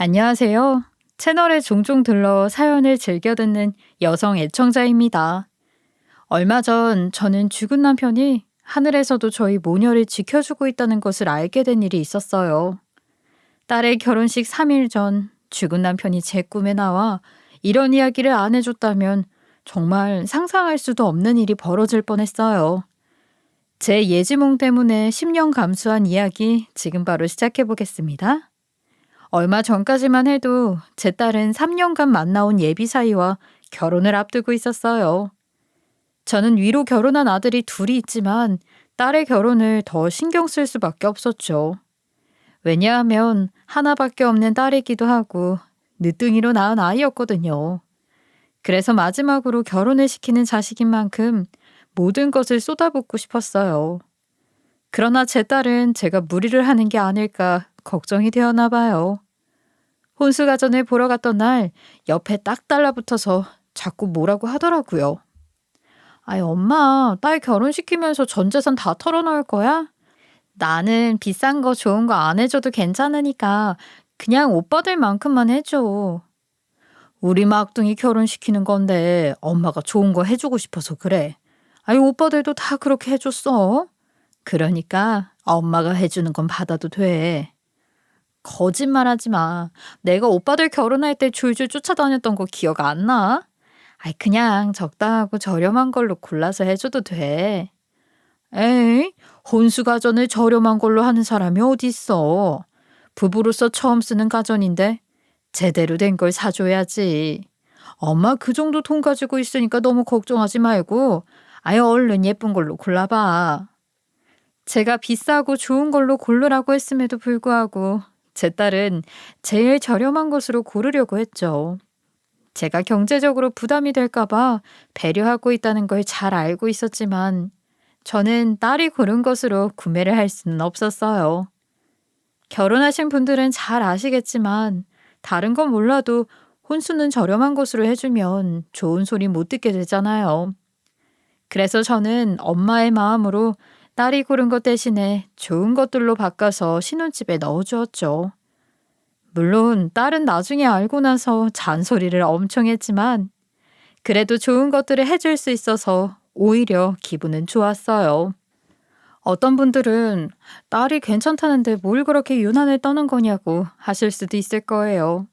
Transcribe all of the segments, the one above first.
안녕하세요. 채널에 종종 들러 사연을 즐겨 듣는 여성 애청자입니다. 얼마 전 저는 죽은 남편이 하늘에서도 저희 모녀를 지켜주고 있다는 것을 알게 된 일이 있었어요. 딸의 결혼식 3일 전 죽은 남편이 제 꿈에 나와 이런 이야기를 안 해줬다면 정말 상상할 수도 없는 일이 벌어질 뻔했어요. 제 예지몽 때문에 10년 감수한 이야기 지금 바로 시작해 보겠습니다. 얼마 전까지만 해도 제 딸은 3년간 만나온 예비 사이와 결혼을 앞두고 있었어요. 저는 위로 결혼한 아들이 둘이 있지만 딸의 결혼을 더 신경 쓸 수밖에 없었죠. 왜냐하면 하나밖에 없는 딸이기도 하고 늦둥이로 낳은 아이였거든요. 그래서 마지막으로 결혼을 시키는 자식인 만큼 모든 것을 쏟아붓고 싶었어요. 그러나 제 딸은 제가 무리를 하는 게 아닐까 걱정이 되었나 봐요. 혼수가전을 보러 갔던 날 옆에 딱 달라붙어서 자꾸 뭐라고 하더라고요. 아이 엄마, 딸 결혼시키면서 전 재산 다 털어놓을 거야? 나는 비싼 거 좋은 거 안 해줘도 괜찮으니까 그냥 오빠들 만큼만 해줘. 우리 막둥이 결혼시키는 건데 엄마가 좋은 거 해주고 싶어서 그래. 아이 오빠들도 다 그렇게 해줬어. 그러니까 엄마가 해주는 건 받아도 돼. 거짓말하지 마. 내가 오빠들 결혼할 때 줄줄 쫓아다녔던 거 기억 안 나? 아이 그냥 적당하고 저렴한 걸로 골라서 해줘도 돼. 에이, 혼수가전을 저렴한 걸로 하는 사람이 어디 있어. 부부로서 처음 쓰는 가전인데 제대로 된 걸 사줘야지. 엄마 그 정도 돈 가지고 있으니까 너무 걱정하지 말고 아예 얼른 예쁜 걸로 골라봐. 제가 비싸고 좋은 걸로 고르라고 했음에도 불구하고 제 딸은 제일 저렴한 것으로 고르려고 했죠. 제가 경제적으로 부담이 될까봐 배려하고 있다는 걸 잘 알고 있었지만 저는 딸이 고른 것으로 구매를 할 수는 없었어요. 결혼하신 분들은 잘 아시겠지만 다른 건 몰라도 혼수는 저렴한 것으로 해주면 좋은 소리 못 듣게 되잖아요. 그래서 저는 엄마의 마음으로 딸이 고른 것 대신에 좋은 것들로 바꿔서 신혼집에 넣어주었죠. 물론 딸은 나중에 알고 나서 잔소리를 엄청 했지만 그래도 좋은 것들을 해줄 수 있어서 오히려 기분은 좋았어요. 어떤 분들은 딸이 괜찮다는데 뭘 그렇게 유난을 떠는 거냐고 하실 수도 있을 거예요.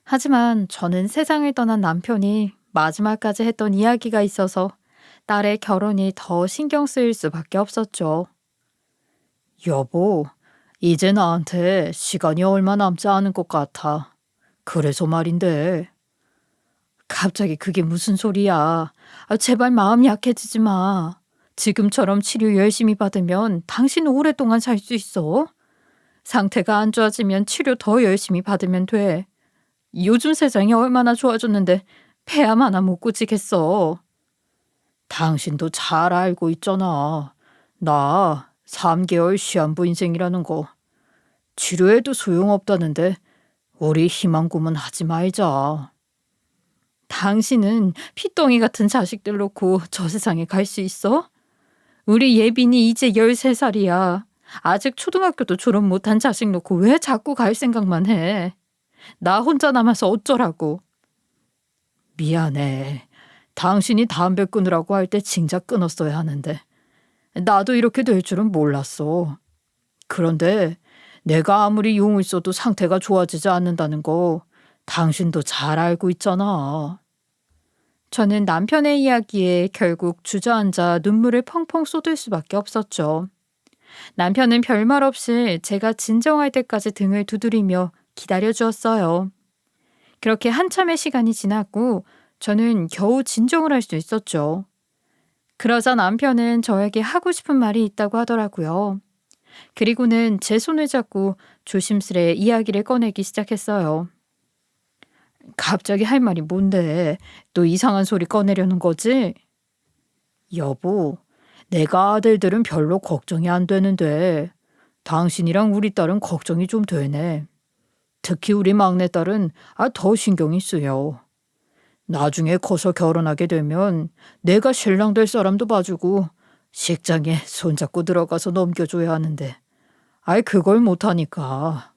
하지만 저는 세상을 떠난 남편이 마지막까지 했던 이야기가 있어서 딸의 결혼이 더 신경 쓰일 수밖에 없었죠. 여보, 이제 나한테 시간이 얼마 남지 않은 것 같아. 그래서 말인데. 갑자기 그게 무슨 소리야. 제발 마음 약해지지 마. 지금처럼 치료 열심히 받으면 당신 오랫동안 살 수 있어. 상태가 안 좋아지면 치료 더 열심히 받으면 돼. 요즘 세상이 얼마나 좋아졌는데 폐암 하나 못 고치겠어. 당신도 잘 알고 있잖아. 나 3개월 시한부 인생이라는 거. 치료해도 소용없다는데 우리 희망 고문하지 말자. 당신은 피덩이 같은 자식들 놓고 저 세상에 갈 수 있어? 우리 예빈이 이제 13살이야. 아직 초등학교도 졸업 못한 자식 놓고 왜 자꾸 갈 생각만 해? 나 혼자 남아서 어쩌라고. 미안해. 당신이 담배 끊으라고 할 때 진작 끊었어야 하는데. 나도 이렇게 될 줄은 몰랐어. 그런데 내가 아무리 용을 써도 상태가 좋아지지 않는다는 거 당신도 잘 알고 있잖아. 저는 남편의 이야기에 결국 주저앉아 눈물을 펑펑 쏟을 수밖에 없었죠. 남편은 별말 없이 제가 진정할 때까지 등을 두드리며 기다려주었어요. 그렇게 한참의 시간이 지났고 저는 겨우 진정을 할 수 있었죠. 그러자 남편은 저에게 하고 싶은 말이 있다고 하더라고요. 그리고는 제 손을 잡고 조심스레 이야기를 꺼내기 시작했어요. 갑자기 할 말이 뭔데? 또 이상한 소리 꺼내려는 거지? 여보, 내가 아들들은 별로 걱정이 안 되는데 당신이랑 우리 딸은 걱정이 좀 되네. 특히 우리 막내딸은 더 신경이 쓰여. 나중에 커서 결혼하게 되면 내가 신랑 될 사람도 봐주고 식장에 손잡고 들어가서 넘겨줘야 하는데 그걸 못하니까.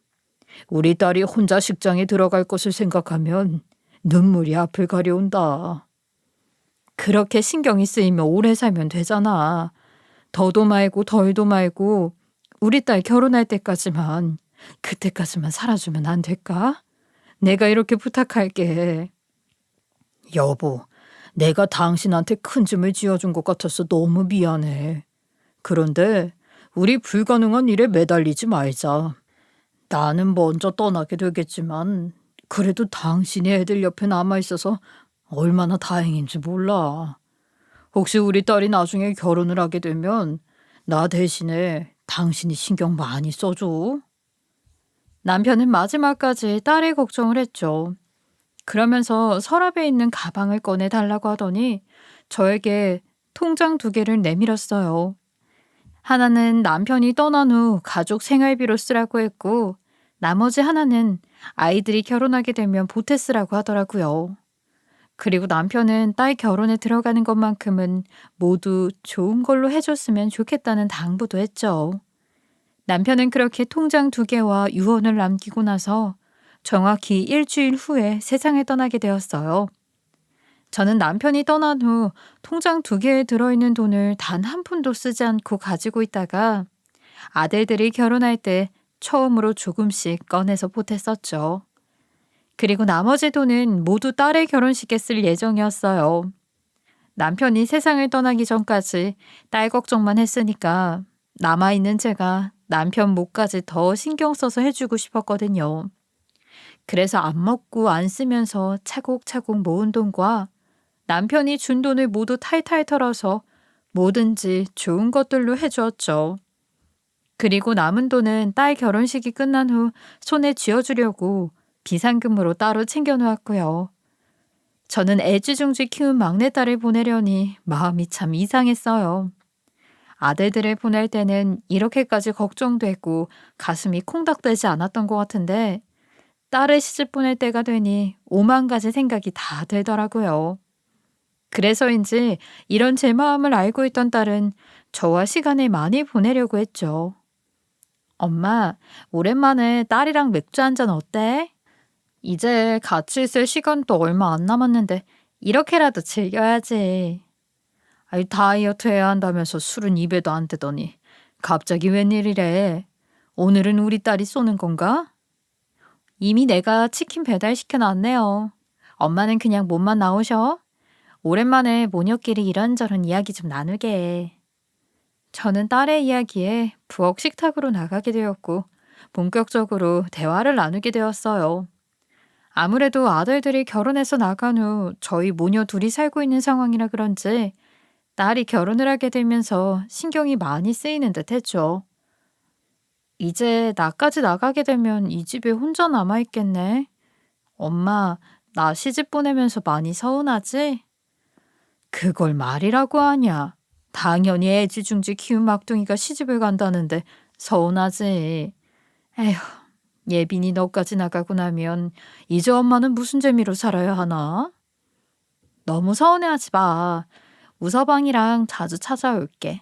우리 딸이 혼자 식장에 들어갈 것을 생각하면 눈물이 앞을 가려온다. 그렇게 신경이 쓰이면 오래 살면 되잖아. 더도 말고 덜도 말고 우리 딸 결혼할 때까지만, 그때까지만 살아주면 안 될까? 내가 이렇게 부탁할게. 여보, 내가 당신한테 큰 짐을 지어준 것 같아서 너무 미안해. 그런데 우리 불가능한 일에 매달리지 말자. 나는 먼저 떠나게 되겠지만 그래도 당신이 애들 옆에 남아있어서 얼마나 다행인지 몰라. 혹시 우리 딸이 나중에 결혼을 하게 되면 나 대신에 당신이 신경 많이 써줘. 남편은 마지막까지 딸의 걱정을 했죠. 그러면서 서랍에 있는 가방을 꺼내 달라고 하더니 저에게 통장 2개를 내밀었어요. 하나는 남편이 떠난 후 가족 생활비로 쓰라고 했고, 나머지 하나는 아이들이 결혼하게 되면 보태 쓰라고 하더라고요. 그리고 남편은 딸 결혼에 들어가는 것만큼은 모두 좋은 걸로 해줬으면 좋겠다는 당부도 했죠. 남편은 그렇게 통장 2개와 유언을 남기고 나서 정확히 일주일 후에 세상을 떠나게 되었어요. 저는 남편이 떠난 후 통장 2개에 들어있는 돈을 단 한 푼도 쓰지 않고 가지고 있다가 아들들이 결혼할 때 처음으로 조금씩 꺼내서 보탰었죠. 그리고 나머지 돈은 모두 딸의 결혼식에 쓸 예정이었어요. 남편이 세상을 떠나기 전까지 딸 걱정만 했으니까 남아있는 제가 남편 몫까지 더 신경 써서 해주고 싶었거든요. 그래서 안 먹고 안 쓰면서 차곡차곡 모은 돈과 남편이 준 돈을 모두 탈탈 털어서 뭐든지 좋은 것들로 해주었죠. 그리고 남은 돈은 딸 결혼식이 끝난 후 손에 쥐어주려고 비상금으로 따로 챙겨놓았고요. 저는 애지중지 키운 막내딸을 보내려니 마음이 참 이상했어요. 아들들을 보낼 때는 이렇게까지 걱정되고 가슴이 콩닥대지 않았던 것 같은데 딸을 시집 보낼 때가 되니 5만 가지 생각이 다 들더라고요. 그래서인지 이런 제 마음을 알고 있던 딸은 저와 시간을 많이 보내려고 했죠. 엄마, 오랜만에 딸이랑 맥주 한잔 어때? 이제 같이 있을 시간도 얼마 안 남았는데 이렇게라도 즐겨야지. 아이, 다이어트 해야 한다면서 술은 입에도 안 대더니 갑자기 웬일이래? 오늘은 우리 딸이 쏘는 건가? 이미 내가 치킨 배달시켜놨네요. 엄마는 그냥 몸만 나오셔. 오랜만에 모녀끼리 이런저런 이야기 좀 나누게. 저는 딸의 이야기에 부엌 식탁으로 나가게 되었고 본격적으로 대화를 나누게 되었어요. 아무래도 아들들이 결혼해서 나간 후 저희 모녀 둘이 살고 있는 상황이라 그런지 딸이 결혼을 하게 되면서 신경이 많이 쓰이는 듯 했죠. 이제 나까지 나가게 되면 이 집에 혼자 남아있겠네. 엄마, 나 시집 보내면서 많이 서운하지? 그걸 말이라고 하냐. 당연히 애지중지 키운 막둥이가 시집을 간다는데 서운하지. 에휴, 예빈이 너까지 나가고 나면 이제 엄마는 무슨 재미로 살아야 하나? 너무 서운해하지 마. 우서방이랑 자주 찾아올게.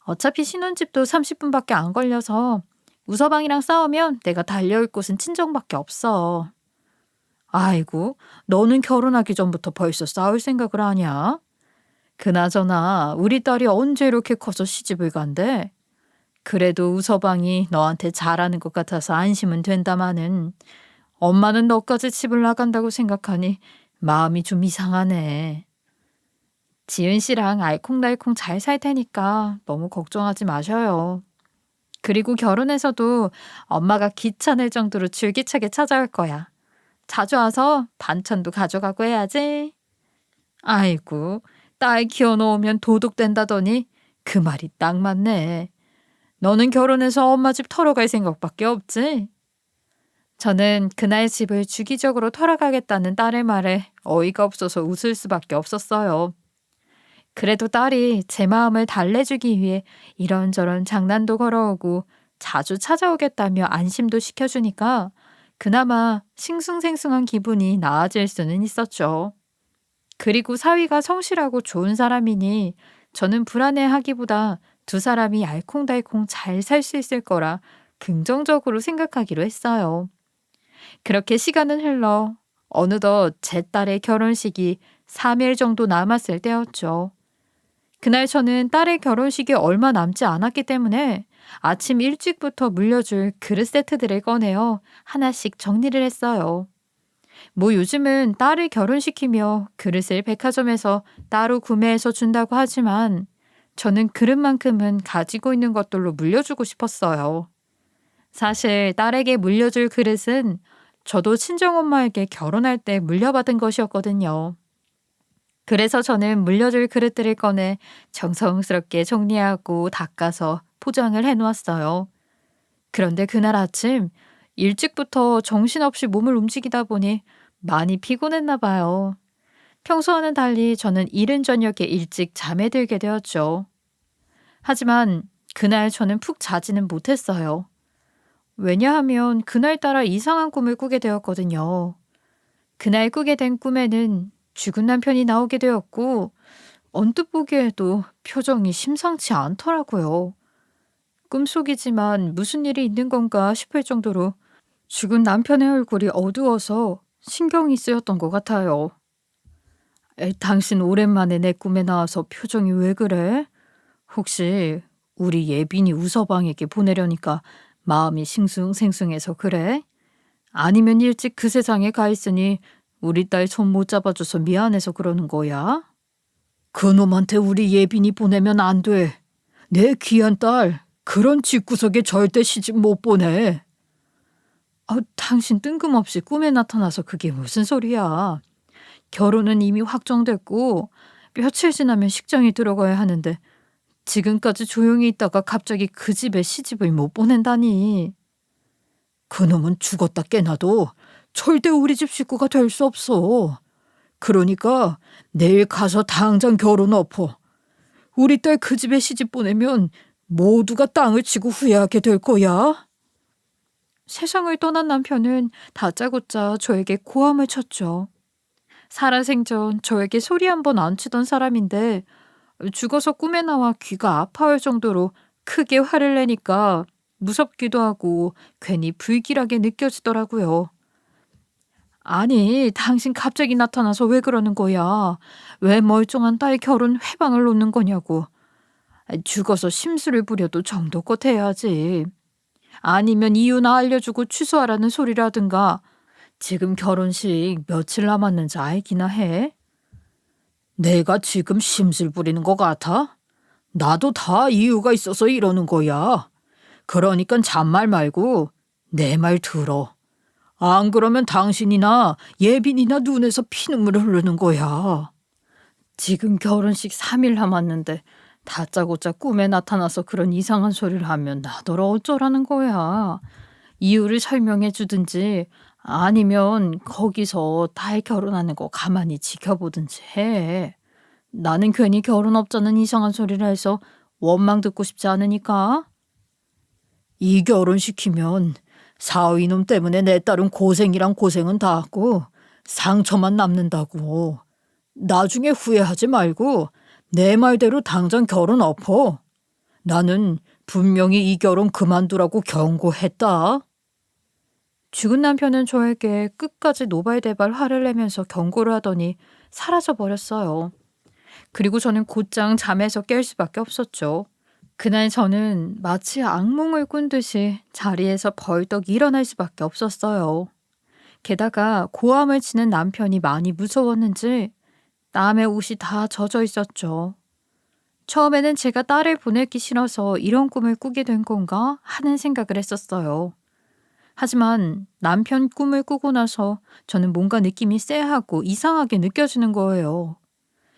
어차피 신혼집도 30분밖에 안 걸려서 우서방이랑 싸우면 내가 달려올 곳은 친정밖에 없어. 아이고, 너는 결혼하기 전부터 벌써 싸울 생각을 하냐? 그나저나 우리 딸이 언제 이렇게 커서 시집을 간대? 그래도 우서방이 너한테 잘하는 것 같아서 안심은 된다마는 엄마는 너까지 집을 나간다고 생각하니 마음이 좀 이상하네. 지은 씨랑 알콩달콩 잘 살 테니까 너무 걱정하지 마셔요. 그리고 결혼해서도 엄마가 귀찮을 정도로 줄기차게 찾아올 거야. 자주 와서 반찬도 가져가고 해야지. 아이고, 딸 키워놓으면 도둑된다더니 그 말이 딱 맞네. 너는 결혼해서 엄마 집 털어갈 생각밖에 없지? 저는 그날 집을 주기적으로 털어가겠다는 딸의 말에 어이가 없어서 웃을 수밖에 없었어요. 그래도 딸이 제 마음을 달래주기 위해 이런저런 장난도 걸어오고 자주 찾아오겠다며 안심도 시켜주니까 그나마 싱숭생숭한 기분이 나아질 수는 있었죠. 그리고 사위가 성실하고 좋은 사람이니 저는 불안해하기보다 두 사람이 알콩달콩 잘 살 수 있을 거라 긍정적으로 생각하기로 했어요. 그렇게 시간은 흘러 어느덧 제 딸의 결혼식이 3일 정도 남았을 때였죠. 그날 저는 딸의 결혼식이 얼마 남지 않았기 때문에 아침 일찍부터 물려줄 그릇 세트들을 꺼내어 하나씩 정리를 했어요. 뭐 요즘은 딸을 결혼시키며 그릇을 백화점에서 따로 구매해서 준다고 하지만 저는 그릇만큼은 가지고 있는 것들로 물려주고 싶었어요. 사실 딸에게 물려줄 그릇은 저도 친정엄마에게 결혼할 때 물려받은 것이었거든요. 그래서 저는 물려줄 그릇들을 꺼내 정성스럽게 정리하고 닦아서 포장을 해놓았어요. 그런데 그날 아침 일찍부터 정신없이 몸을 움직이다 보니 많이 피곤했나 봐요. 평소와는 달리 저는 이른 저녁에 일찍 잠에 들게 되었죠. 하지만 그날 저는 푹 자지는 못했어요. 왜냐하면 그날따라 이상한 꿈을 꾸게 되었거든요. 그날 꾸게 된 꿈에는 죽은 남편이 나오게 되었고 언뜻 보기에도 표정이 심상치 않더라고요. 꿈속이지만 무슨 일이 있는 건가 싶을 정도로 죽은 남편의 얼굴이 어두워서 신경이 쓰였던 것 같아요. 당신 오랜만에 내 꿈에 나와서 표정이 왜 그래? 혹시 우리 예빈이 우서방에게 보내려니까 마음이 싱숭생숭해서 그래? 아니면 일찍 그 세상에 가 있으니 우리 딸 손 못 잡아줘서 미안해서 그러는 거야? 그놈한테 우리 예빈이 보내면 안 돼. 내 귀한 딸, 그런 집구석에 절대 시집 못 보내. 당신 뜬금없이 꿈에 나타나서 그게 무슨 소리야. 결혼은 이미 확정됐고 며칠 지나면 식장이 들어가야 하는데 지금까지 조용히 있다가 갑자기 그 집에 시집을 못 보낸다니. 그놈은 죽었다 깨나도 절대 우리 집 식구가 될 수 없어. 그러니까 내일 가서 당장 결혼 엎어. 우리 딸 그 집에 시집 보내면 모두가 땅을 치고 후회하게 될 거야. 세상을 떠난 남편은 다짜고짜 저에게 고함을 쳤죠. 살아생전 저에게 소리 한 번 안 치던 사람인데 죽어서 꿈에 나와 귀가 아파할 정도로 크게 화를 내니까 무섭기도 하고 괜히 불길하게 느껴지더라고요. 아니, 당신 갑자기 나타나서 왜 그러는 거야? 왜 멀쩡한 딸 결혼 회방을 놓는 거냐고. 죽어서 심술을 부려도 정도껏 해야지. 아니면 이유나 알려주고 취소하라는 소리라든가. 지금 결혼식 며칠 남았는지 알기나 해? 내가 지금 심술 부리는 것 같아? 나도 다 이유가 있어서 이러는 거야. 그러니까 잔말 말고 내 말 들어. 안 그러면 당신이나 예빈이나 눈에서 피눈물을 흐르는 거야. 지금 결혼식 3일 남았는데 다짜고짜 꿈에 나타나서 그런 이상한 소리를 하면 나더러 어쩌라는 거야. 이유를 설명해 주든지 아니면 거기서 딸 결혼하는 거 가만히 지켜보든지 해. 나는 괜히 결혼 없자는 이상한 소리를 해서 원망 듣고 싶지 않으니까. 이 결혼시키면 사위놈 때문에 내 딸은 고생이랑 고생은 다 하고 상처만 남는다고. 나중에 후회하지 말고 내 말대로 당장 결혼 엎어. 나는 분명히 이 결혼 그만두라고 경고했다. 죽은 남편은 저에게 끝까지 노발대발 화를 내면서 경고를 하더니 사라져 버렸어요. 그리고 저는 곧장 잠에서 깰 수밖에 없었죠. 그날 저는 마치 악몽을 꾼 듯이 자리에서 벌떡 일어날 수밖에 없었어요. 게다가 고함을 치는 남편이 많이 무서웠는지 남의 옷이 다 젖어 있었죠. 처음에는 제가 딸을 보내기 싫어서 이런 꿈을 꾸게 된 건가 하는 생각을 했었어요. 하지만 남편 꿈을 꾸고 나서 저는 뭔가 느낌이 쎄하고 이상하게 느껴지는 거예요.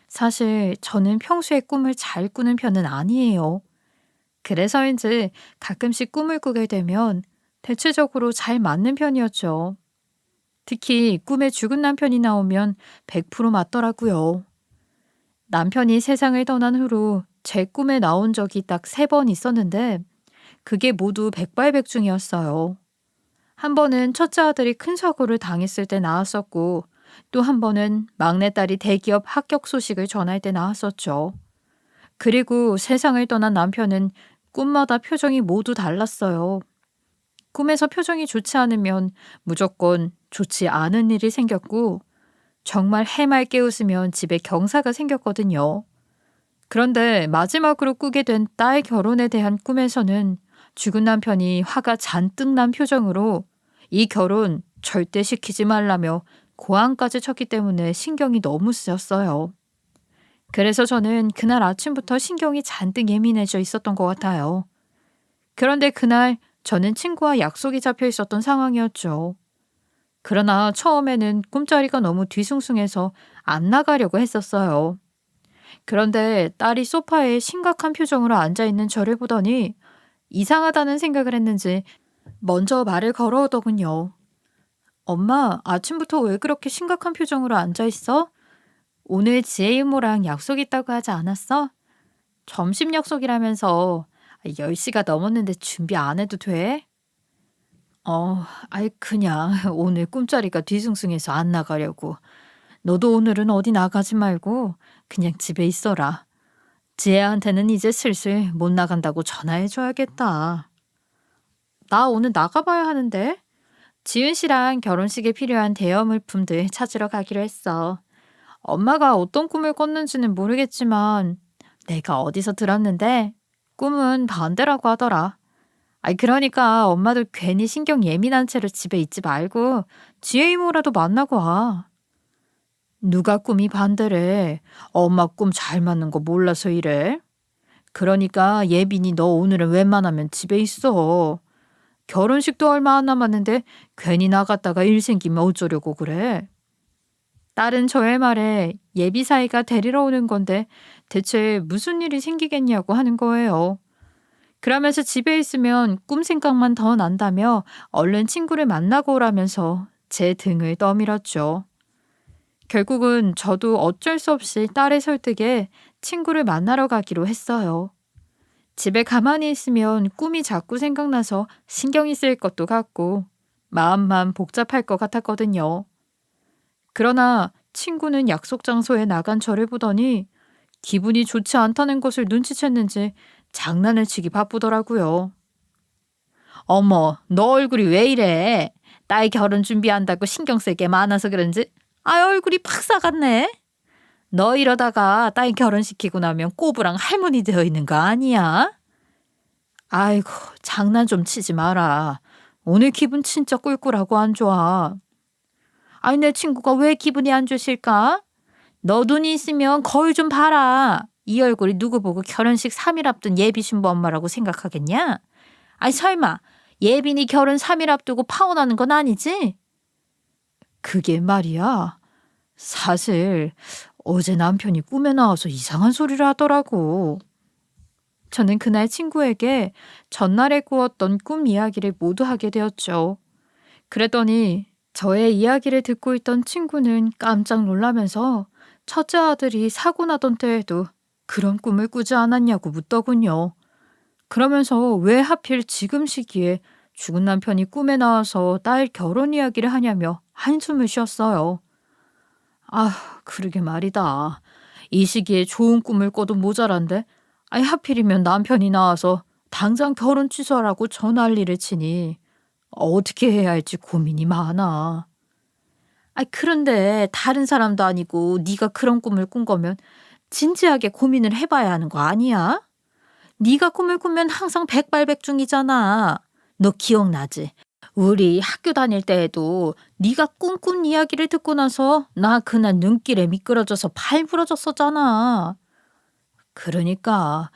사실 저는 평소에 꿈을 잘 꾸는 편은 아니에요. 그래서인지 가끔씩 꿈을 꾸게 되면 대체적으로 잘 맞는 편이었죠. 특히 꿈에 죽은 남편이 나오면 100% 맞더라고요. 남편이 세상을 떠난 후로 제 꿈에 나온 적이 딱 3번 있었는데 그게 모두 백발백중이었어요. 한 번은 첫째 아들이 큰 사고를 당했을 때 나왔었고 또 한 번은 막내딸이 대기업 합격 소식을 전할 때 나왔었죠. 그리고 세상을 떠난 남편은 꿈마다 표정이 모두 달랐어요. 꿈에서 표정이 좋지 않으면 무조건 좋지 않은 일이 생겼고 정말 해맑게 웃으면 집에 경사가 생겼거든요. 그런데 마지막으로 꾸게 된 딸 결혼에 대한 꿈에서는 죽은 남편이 화가 잔뜩 난 표정으로 이 결혼 절대 시키지 말라며 고함까지 쳤기 때문에 신경이 너무 쓰였어요. 그래서 저는 그날 아침부터 신경이 잔뜩 예민해져 있었던 것 같아요. 그런데 그날 저는 친구와 약속이 잡혀 있었던 상황이었죠. 그러나 처음에는 꿈자리가 너무 뒤숭숭해서 안 나가려고 했었어요. 그런데 딸이 소파에 심각한 표정으로 앉아 있는 저를 보더니 이상하다는 생각을 했는지 먼저 말을 걸어오더군요. 엄마, 아침부터 왜 그렇게 심각한 표정으로 앉아 있어? 오늘 지혜 이모랑 약속 있다고 하지 않았어? 점심 약속이라면서 10시가 넘었는데 준비 안 해도 돼? 그냥 오늘 꿈자리가 뒤숭숭해서 안 나가려고. 너도 오늘은 어디 나가지 말고 그냥 집에 있어라. 지혜한테는 이제 슬슬 못 나간다고 전화해줘야겠다. 나 오늘 나가봐야 하는데. 지윤 씨랑 결혼식에 필요한 대여 물품들 찾으러 가기로 했어. 엄마가 어떤 꿈을 꿨는지는 모르겠지만 내가 어디서 들었는데 꿈은 반대라고 하더라. 그러니까 엄마도 괜히 신경 예민한 채로 집에 있지 말고 지혜 이모라도 만나고 와. 누가 꿈이 반대래? 엄마 꿈 잘 맞는 거 몰라서 이래? 그러니까 예빈이 너 오늘은 웬만하면 집에 있어. 결혼식도 얼마 안 남았는데 괜히 나갔다가 일 생기면 어쩌려고 그래? 딸은 저의 말에 예비 사이가 데리러 오는 건데 대체 무슨 일이 생기겠냐고 하는 거예요. 그러면서 집에 있으면 꿈 생각만 더 난다며 얼른 친구를 만나고 오라면서 제 등을 떠밀었죠. 결국은 저도 어쩔 수 없이 딸의 설득에 친구를 만나러 가기로 했어요. 집에 가만히 있으면 꿈이 자꾸 생각나서 신경이 쓰일 것도 같고 마음만 복잡할 것 같았거든요. 그러나 친구는 약속 장소에 나간 저를 보더니 기분이 좋지 않다는 것을 눈치챘는지 장난을 치기 바쁘더라고요. 어머, 너 얼굴이 왜 이래? 딸 결혼 준비한다고 신경 쓸 게 많아서 그런지 얼굴이 팍 싸갔네. 너 이러다가 딸 결혼시키고 나면 꼬부랑 할머니 되어 있는 거 아니야? 아이고, 장난 좀 치지 마라. 오늘 기분 진짜 꿀꿀하고 안 좋아. 내 친구가 왜 기분이 안 좋으실까? 너 눈이 있으면 거울 좀 봐라. 이 얼굴이 누구 보고 결혼식 3일 앞둔 예비 신부 엄마라고 생각하겠냐? 설마 예빈이 결혼 3일 앞두고 파혼하는 건 아니지? 그게 말이야. 사실 어제 남편이 꿈에 나와서 이상한 소리를 하더라고. 저는 그날 친구에게 전날에 꾸었던 꿈 이야기를 모두 하게 되었죠. 그랬더니 저의 이야기를 듣고 있던 친구는 깜짝 놀라면서 첫째 아들이 사고 나던 때에도 그런 꿈을 꾸지 않았냐고 묻더군요. 그러면서 왜 하필 지금 시기에 죽은 남편이 꿈에 나와서 딸 결혼 이야기를 하냐며 한숨을 쉬었어요. 그러게 말이다. 이 시기에 좋은 꿈을 꿔도 모자란데 하필이면 남편이 나와서 당장 결혼 취소하라고 전화리를 치니 어떻게 해야 할지 고민이 많아. 그런데 다른 사람도 아니고 네가 그런 꿈을 꾼 거면 진지하게 고민을 해봐야 하는 거 아니야? 네가 꿈을 꾸면 항상 백발백중이잖아. 너 기억나지? 우리 학교 다닐 때에도 네가 꿈꾼 이야기를 듣고 나서 나 그날 눈길에 미끄러져서 팔 부러졌었잖아. 그러니까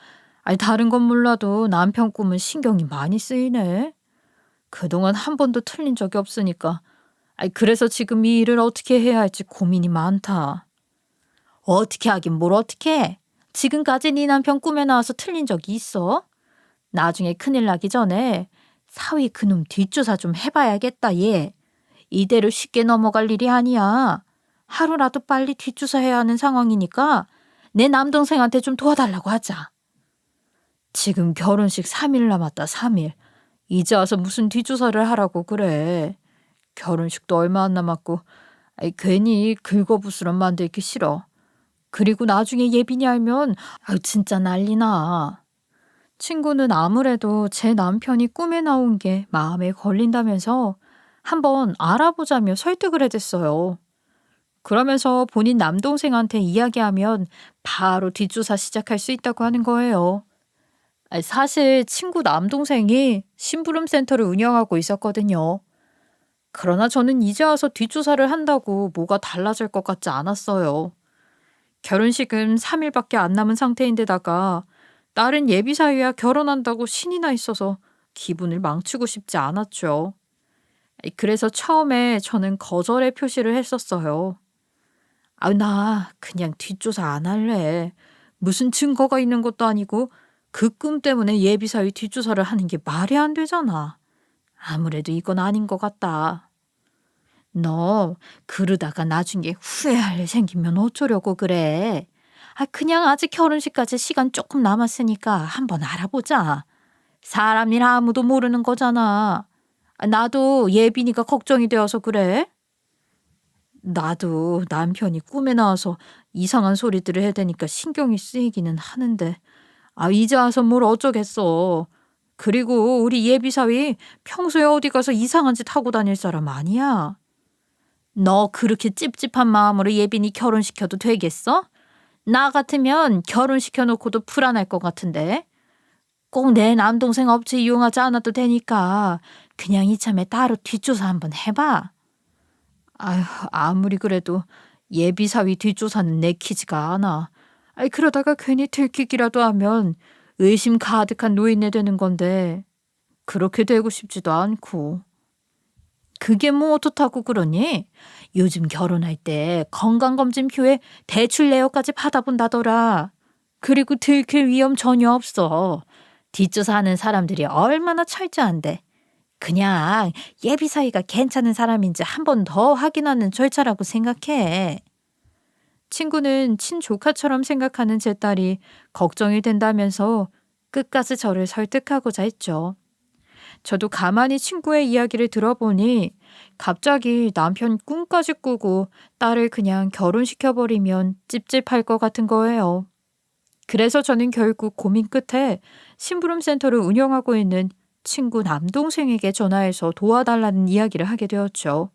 다른 건 몰라도 남편 꿈은 신경이 많이 쓰이네. 그동안 한 번도 틀린 적이 없으니까. 그래서 지금 이 일을 어떻게 해야 할지 고민이 많다. 어떻게 하긴 뭘 어떻게 해. 지금까지 네 남편 꿈에 나와서 틀린 적이 있어? 나중에 큰일 나기 전에 사위 그놈 뒷조사 좀 해봐야겠다 얘. 이대로 쉽게 넘어갈 일이 아니야. 하루라도 빨리 뒷조사해야 하는 상황이니까 내 남동생한테 좀 도와달라고 하자. 지금 결혼식 3일 남았다 3일. 이제 와서 무슨 뒷조사를 하라고 그래. 결혼식도 얼마 안 남았고 괜히 긁어부스럼 만들기 싫어. 그리고 나중에 예빈이 알면 진짜 난리나. 친구는 아무래도 제 남편이 꿈에 나온 게 마음에 걸린다면서 한번 알아보자며 설득을 해댔어요. 그러면서 본인 남동생한테 이야기하면 바로 뒷조사 시작할 수 있다고 하는 거예요. 사실 친구 남동생이 심부름 센터를 운영하고 있었거든요. 그러나 저는 이제 와서 뒷조사를 한다고 뭐가 달라질 것 같지 않았어요. 결혼식은 3일밖에 안 남은 상태인데다가 딸은 예비사위와 결혼한다고 신이 나 있어서 기분을 망치고 싶지 않았죠. 그래서 처음에 저는 거절의 표시를 했었어요. 나 그냥 뒷조사 안 할래. 무슨 증거가 있는 것도 아니고 그 꿈 때문에 예비사위 뒷조사를 하는 게 말이 안 되잖아. 아무래도 이건 아닌 것 같다. 너 그러다가 나중에 후회할 일 생기면 어쩌려고 그래? 그냥 아직 결혼식까지 시간 조금 남았으니까 한번 알아보자. 사람 일 아무도 모르는 거잖아. 나도 예빈이가 걱정이 되어서 그래. 나도 남편이 꿈에 나와서 이상한 소리들을 해대니까 신경이 쓰이기는 하는데 이제 와서 뭘 어쩌겠어. 그리고 우리 예비사위 평소에 어디 가서 이상한 짓 하고 다닐 사람 아니야. 너 그렇게 찝찝한 마음으로 예빈이 결혼시켜도 되겠어? 나 같으면 결혼시켜놓고도 불안할 것 같은데. 꼭 내 남동생 업체 이용하지 않아도 되니까 그냥 이참에 따로 뒷조사 한번 해봐. 아휴, 아무리 그래도 예비사위 뒷조사는 내키지가 않아. 그러다가 괜히 들키기라도 하면 의심 가득한 노인네 되는 건데 그렇게 되고 싶지도 않고. 그게 뭐 어떻다고 그러니? 요즘 결혼할 때 건강검진표에 대출 내역까지 받아본다더라. 그리고 들킬 위험 전혀 없어. 뒷조사하는 사람들이 얼마나 철저한데. 그냥 예비 사이가 괜찮은 사람인지 한 번 더 확인하는 절차라고 생각해. 친구는 친조카처럼 생각하는 제 딸이 걱정이 된다면서 끝까지 저를 설득하고자 했죠. 저도 가만히 친구의 이야기를 들어보니 갑자기 남편 꿈까지 꾸고 딸을 그냥 결혼시켜버리면 찝찝할 것 같은 거예요. 그래서 저는 결국 고민 끝에 심부름센터를 운영하고 있는 친구 남동생에게 전화해서 도와달라는 이야기를 하게 되었죠.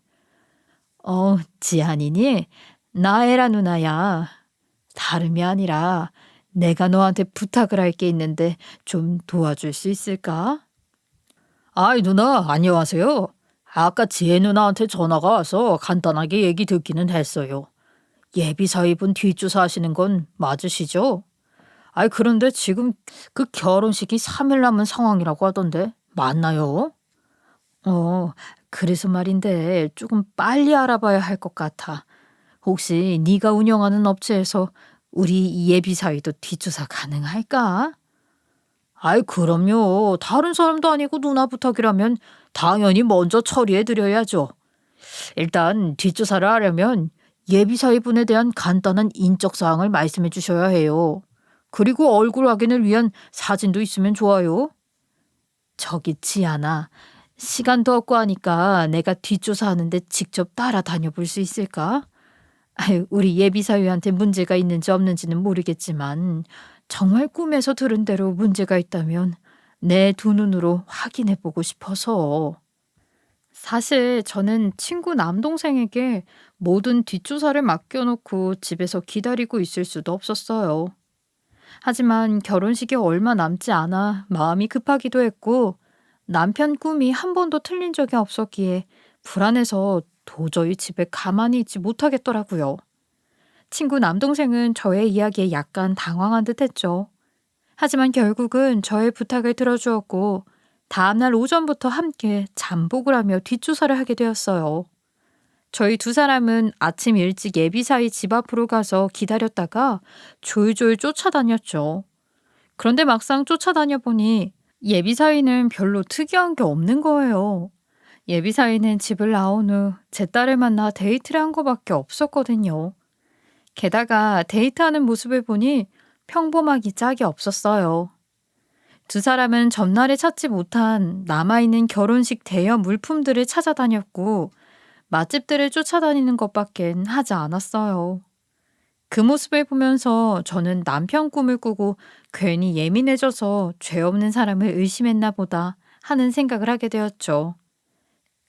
지안이니? 나 에라 누나야. 다름이 아니라 내가 너한테 부탁을 할 게 있는데 좀 도와줄 수 있을까? 아이 누나 안녕하세요. 아까 지혜 누나한테 전화가 와서 간단하게 얘기 듣기는 했어요. 예비 사위분 뒷조사 하시는 건 맞으시죠? 그런데 지금 그 결혼식이 3일 남은 상황이라고 하던데 맞나요? 어, 그래서 말인데 조금 빨리 알아봐야 할 것 같아. 혹시 네가 운영하는 업체에서 우리 예비 사위도 뒷조사 가능할까? 그럼요. 다른 사람도 아니고 누나 부탁이라면 당연히 먼저 처리해 드려야죠. 일단 뒷조사를 하려면 예비사위분에 대한 간단한 인적 사항을 말씀해 주셔야 해요. 그리고 얼굴 확인을 위한 사진도 있으면 좋아요. 저기 지아나, 시간도 없고 하니까 내가 뒷조사하는데 직접 따라다녀 볼 수 있을까? 우리 예비사위한테 문제가 있는지 없는지는 모르겠지만 정말 꿈에서 들은 대로 문제가 있다면 내 두 눈으로 확인해 보고 싶어서. 사실 저는 친구 남동생에게 모든 뒷조사를 맡겨놓고 집에서 기다리고 있을 수도 없었어요. 하지만 결혼식이 얼마 남지 않아 마음이 급하기도 했고 남편 꿈이 한 번도 틀린 적이 없었기에 불안해서 도저히 집에 가만히 있지 못하겠더라고요. 친구 남동생은 저의 이야기에 약간 당황한 듯 했죠. 하지만 결국은 저의 부탁을 들어주었고 다음날 오전부터 함께 잠복을 하며 뒷조사를 하게 되었어요. 저희 두 사람은 아침 일찍 예비사위 집 앞으로 가서 기다렸다가 졸졸 쫓아다녔죠. 그런데 막상 쫓아다녀 보니 예비사위는 별로 특이한 게 없는 거예요. 예비사위는 집을 나온 후 제 딸을 만나 데이트를 한 거밖에 없었거든요. 게다가 데이트하는 모습을 보니 평범하기 짝이 없었어요. 두 사람은 전날에 찾지 못한 남아있는 결혼식 대여 물품들을 찾아다녔고 맛집들을 쫓아다니는 것밖엔 하지 않았어요. 그 모습을 보면서 저는 남편 꿈을 꾸고 괜히 예민해져서 죄 없는 사람을 의심했나 보다 하는 생각을 하게 되었죠.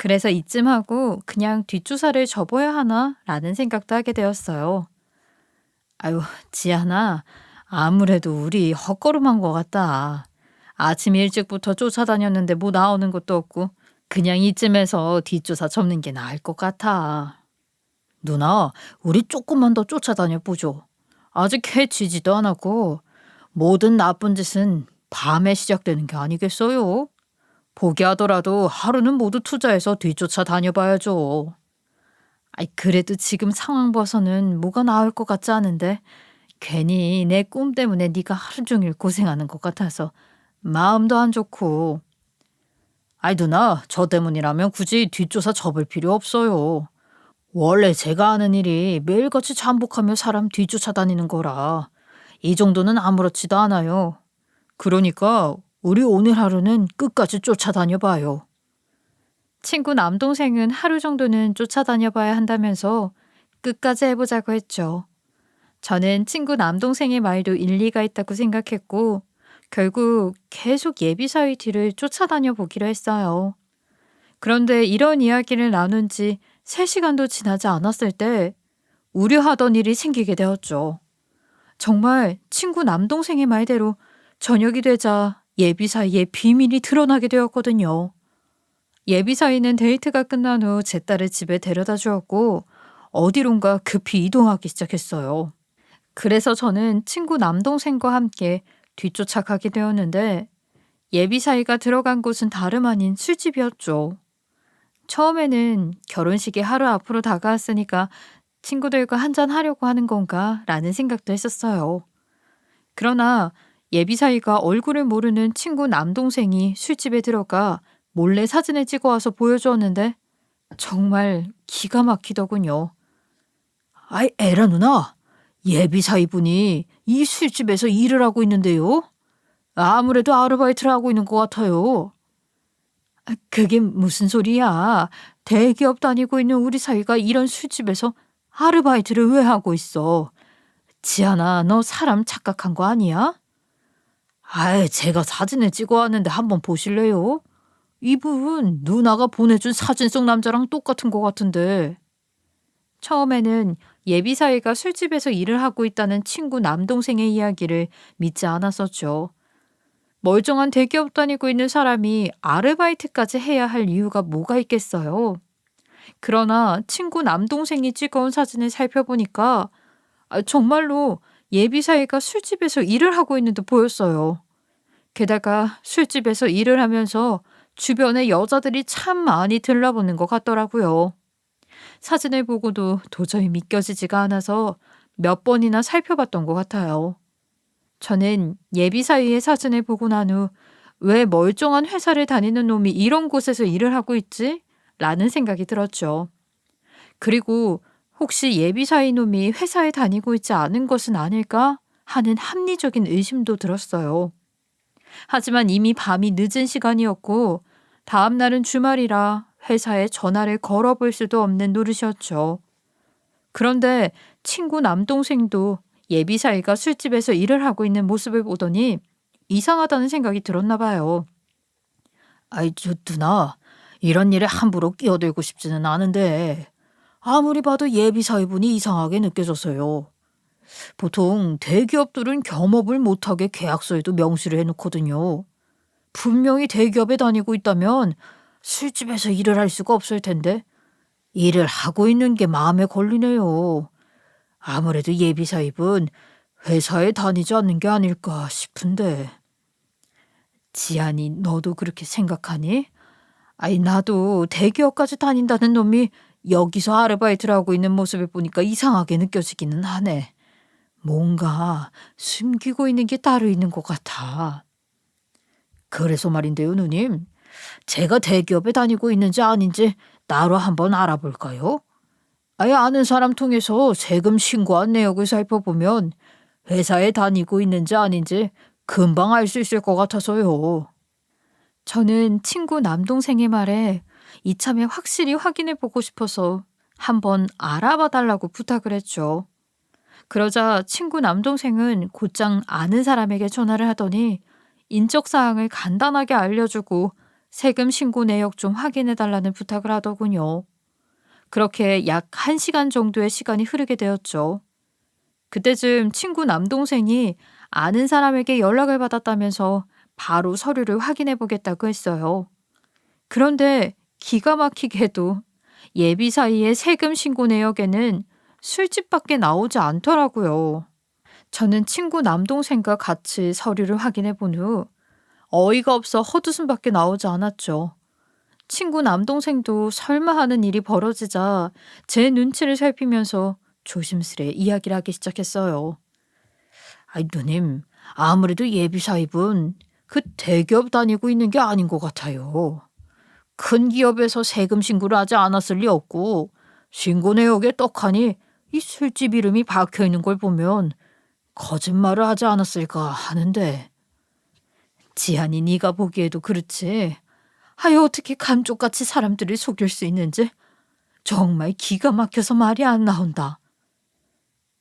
그래서 이쯤 하고 그냥 뒷조사를 접어야 하나? 라는 생각도 하게 되었어요. 아유, 지안아, 아무래도 우리 헛걸음한 것 같다. 아침 일찍부터 쫓아다녔는데 뭐 나오는 것도 없고 그냥 이쯤에서 뒷조사 접는 게 나을 것 같아. 누나, 우리 조금만 더 쫓아다녀 보죠. 아직 해치지도 않았고 모든 나쁜 짓은 밤에 시작되는 게 아니겠어요? 포기하더라도 하루는 모두 투자해서 뒤쫓아 다녀봐야죠. 아이, 그래도 지금 상황 봐서는 뭐가 나을 것 같지 않은데 괜히 내 꿈 때문에 네가 하루 종일 고생하는 것 같아서 마음도 안 좋고. 아이, 누나, 저 때문이라면 굳이 뒷조사 접을 필요 없어요. 원래 제가 하는 일이 매일같이 잠복하며 사람 뒤쫓아다니는 거라 이 정도는 아무렇지도 않아요. 그러니까 우리 오늘 하루는 끝까지 쫓아다녀 봐요. 친구 남동생은 하루 정도는 쫓아다녀 봐야 한다면서 끝까지 해보자고 했죠. 저는 친구 남동생의 말도 일리가 있다고 생각했고 결국 계속 예비사위 뒤를 쫓아다녀 보기로 했어요. 그런데 이런 이야기를 나눈 지 3시간도 지나지 않았을 때 우려하던 일이 생기게 되었죠. 정말 친구 남동생의 말대로 저녁이 되자 예비사위의 비밀이 드러나게 되었거든요. 예비사위는 데이트가 끝난 후 제 딸을 집에 데려다 주었고 어디론가 급히 이동하기 시작했어요. 그래서 저는 친구 남동생과 함께 뒤쫓아가게 되었는데 예비사위가 들어간 곳은 다름 아닌 술집이었죠. 처음에는 결혼식이 하루 앞으로 다가왔으니까 친구들과 한잔 하려고 하는 건가 라는 생각도 했었어요. 그러나 예비사위가 얼굴을 모르는 친구 남동생이 술집에 들어가 몰래 사진을 찍어와서 보여주었는데 정말 기가 막히더군요. 아이, 에라 누나, 예비사위분이 이 술집에서 일을 하고 있는데요. 아무래도 아르바이트를 하고 있는 것 같아요. 그게 무슨 소리야. 대기업 다니고 있는 우리 사위가 이런 술집에서 아르바이트를 왜 하고 있어? 지안아, 너 사람 착각한 거 아니야? 아이, 제가 사진을 찍어왔는데 한번 보실래요? 이분 누나가 보내준 사진 속 남자랑 똑같은 것 같은데. 처음에는 예비사위가 술집에서 일을 하고 있다는 친구 남동생의 이야기를 믿지 않았었죠. 멀쩡한 대기업 다니고 있는 사람이 아르바이트까지 해야 할 이유가 뭐가 있겠어요? 그러나 친구 남동생이 찍어온 사진을 살펴보니까 정말로 예비사위가 술집에서 일을 하고 있는 듯 보였어요. 게다가 술집에서 일을 하면서 주변에 여자들이 참 많이 들러보는 것 같더라고요. 사진을 보고도 도저히 믿겨지지가 않아서 몇 번이나 살펴봤던 것 같아요. 저는 예비사위의 사진을 보고 난 후 왜 멀쩡한 회사를 다니는 놈이 이런 곳에서 일을 하고 있지? 라는 생각이 들었죠. 그리고 혹시 예비사위 놈이 회사에 다니고 있지 않은 것은 아닐까 하는 합리적인 의심도 들었어요. 하지만 이미 밤이 늦은 시간이었고 다음 날은 주말이라 회사에 전화를 걸어볼 수도 없는 노릇이었죠. 그런데 친구 남동생도 예비사위가 술집에서 일을 하고 있는 모습을 보더니 이상하다는 생각이 들었나 봐요. 아이, 저 누나, 이런 일에 함부로 끼어들고 싶지는 않은데 아무리 봐도 예비사위분이 이상하게 느껴져서요. 보통 대기업들은 겸업을 못하게 계약서에도 명시를 해놓거든요. 분명히 대기업에 다니고 있다면 술집에서 일을 할 수가 없을 텐데 일을 하고 있는 게 마음에 걸리네요. 아무래도 예비사위분 회사에 다니지 않는 게 아닐까 싶은데. 지안이, 너도 그렇게 생각하니? 아이, 나도 대기업까지 다닌다는 놈이 여기서 아르바이트를 하고 있는 모습을 보니까 이상하게 느껴지기는 하네. 뭔가 숨기고 있는 게 따로 있는 것 같아. 그래서 말인데요, 누님. 제가 대기업에 다니고 있는지 아닌지 따로 한번 알아볼까요? 아예 아는 사람 통해서 세금 신고한 내역을 살펴보면 회사에 다니고 있는지 아닌지 금방 알 수 있을 것 같아서요. 저는 친구 남동생의 말에 이참에 확실히 확인해 보고 싶어서 한번 알아봐 달라고 부탁을 했죠. 그러자 친구 남동생은 곧장 아는 사람에게 전화를 하더니 인적사항을 간단하게 알려주고 세금 신고 내역 좀 확인해 달라는 부탁을 하더군요. 그렇게 약 1시간 정도의 시간이 흐르게 되었죠. 그때쯤 친구 남동생이 아는 사람에게 연락을 받았다면서 바로 서류를 확인해 보겠다고 했어요. 그런데 기가 막히게도 예비 사이의 세금 신고 내역에는 술집밖에 나오지 않더라고요. 저는 친구 남동생과 같이 서류를 확인해 본 후 어이가 없어 헛웃음밖에 나오지 않았죠. 친구 남동생도 설마 하는 일이 벌어지자 제 눈치를 살피면서 조심스레 이야기를 하기 시작했어요. 아이, 누님, 아무래도 예비사입은 그 대기업 다니고 있는 게 아닌 것 같아요. 큰 기업에서 세금 신고를 하지 않았을 리 없고, 신고 내역에 떡하니 이 술집 이름이 박혀 있는 걸 보면 거짓말을 하지 않았을까 하는데. 지한이 네가 보기에도 그렇지. 하여 어떻게 감쪽같이 사람들을 속일 수 있는지 정말 기가 막혀서 말이 안 나온다.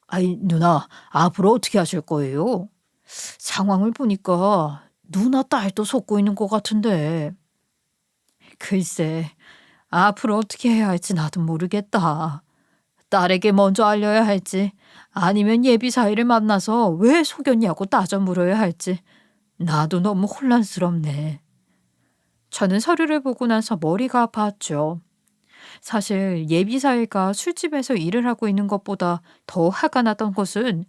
아이, 누나, 앞으로 어떻게 하실 거예요? 상황을 보니까 누나 딸도 속고 있는 것 같은데. 글쎄, 앞으로 어떻게 해야 할지 나도 모르겠다. 딸에게 먼저 알려야 할지 아니면 예비 사이를 만나서 왜 속였냐고 따져 물어야 할지 나도 너무 혼란스럽네. 저는 서류를 보고 나서 머리가 아팠죠. 사실 예비 사이가 술집에서 일을 하고 있는 것보다 더 화가 났던 것은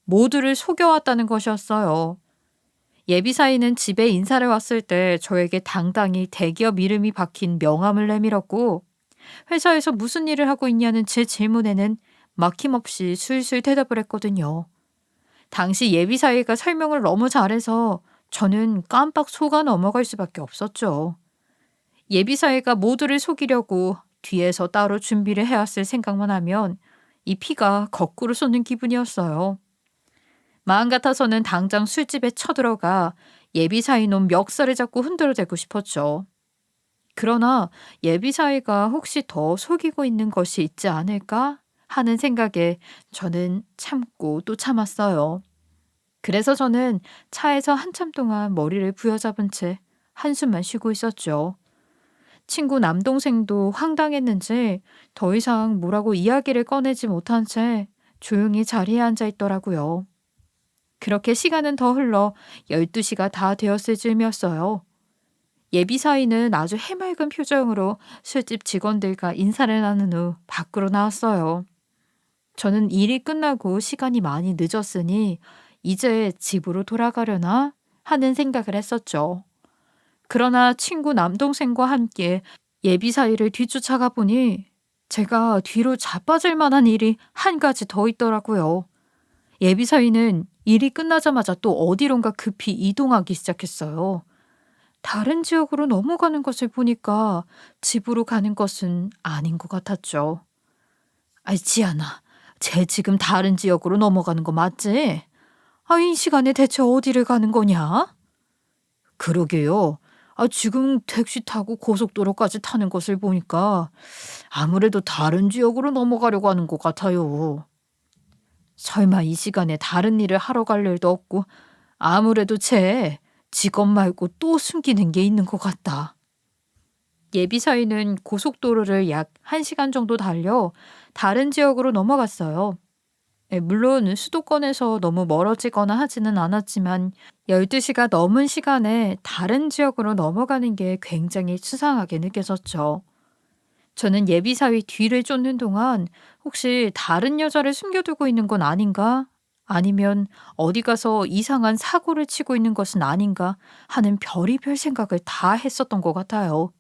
모두를 속여왔다는 것이었어요. 예비 사이는 집에 인사를 왔을 때 저에게 당당히 대기업 이름이 박힌 명함을 내밀었고, 회사에서 무슨 일을 하고 있냐는 제 질문에는 막힘없이 술술 대답을 했거든요. 당시 예비 사이가 설명을 너무 잘해서 저는 깜빡 속아 넘어갈 수밖에 없었죠. 예비 사이가 모두를 속이려고 뒤에서 따로 준비를 해왔을 생각만 하면 이 피가 거꾸로 솟는 기분이었어요. 마음 같아서는 당장 술집에 쳐들어가 예비 사이 놈 멱살을 잡고 흔들어대고 싶었죠. 그러나 예비 사이가 혹시 더 속이고 있는 것이 있지 않을까 하는 생각에 저는 참고 또 참았어요. 그래서 저는 차에서 한참 동안 머리를 부여잡은 채 한숨만 쉬고 있었죠. 친구 남동생도 황당했는지 더 이상 뭐라고 이야기를 꺼내지 못한 채 조용히 자리에 앉아 있더라고요. 그렇게 시간은 더 흘러 12시가 다 되었을 즈음이었어요. 예비 사이는 아주 해맑은 표정으로 술집 직원들과 인사를 나눈 후 밖으로 나왔어요. 저는 일이 끝나고 시간이 많이 늦었으니 이제 집으로 돌아가려나 하는 생각을 했었죠. 그러나 친구 남동생과 함께 예비 사이를 뒤쫓아가 보니 제가 뒤로 자빠질 만한 일이 한 가지 더 있더라고요. 예비 사이는 일이 끝나자마자 또 어디론가 급히 이동하기 시작했어요. 다른 지역으로 넘어가는 것을 보니까 집으로 가는 것은 아닌 것 같았죠. 아이, 지안아, 쟤 지금 다른 지역으로 넘어가는 거 맞지? 아, 이 시간에 대체 어디를 가는 거냐? 그러게요. 지금 택시 타고 고속도로까지 타는 것을 보니까 아무래도 다른 지역으로 넘어가려고 하는 것 같아요. 설마 이 시간에 다른 일을 하러 갈 일도 없고 아무래도 쟤 직업 말고 또 숨기는 게 있는 것 같다. 예비 사이는 고속도로를 약 1시간 정도 달려 다른 지역으로 넘어갔어요. 물론 수도권에서 너무 멀어지거나 하지는 않았지만 12시가 넘은 시간에 다른 지역으로 넘어가는 게 굉장히 수상하게 느껴졌죠. 저는 예비 사위 뒤를 쫓는 동안 혹시 다른 여자를 숨겨두고 있는 건 아닌가? 아니면 어디 가서 이상한 사고를 치고 있는 것은 아닌가 하는 별의별 생각을 다 했었던 것 같아요.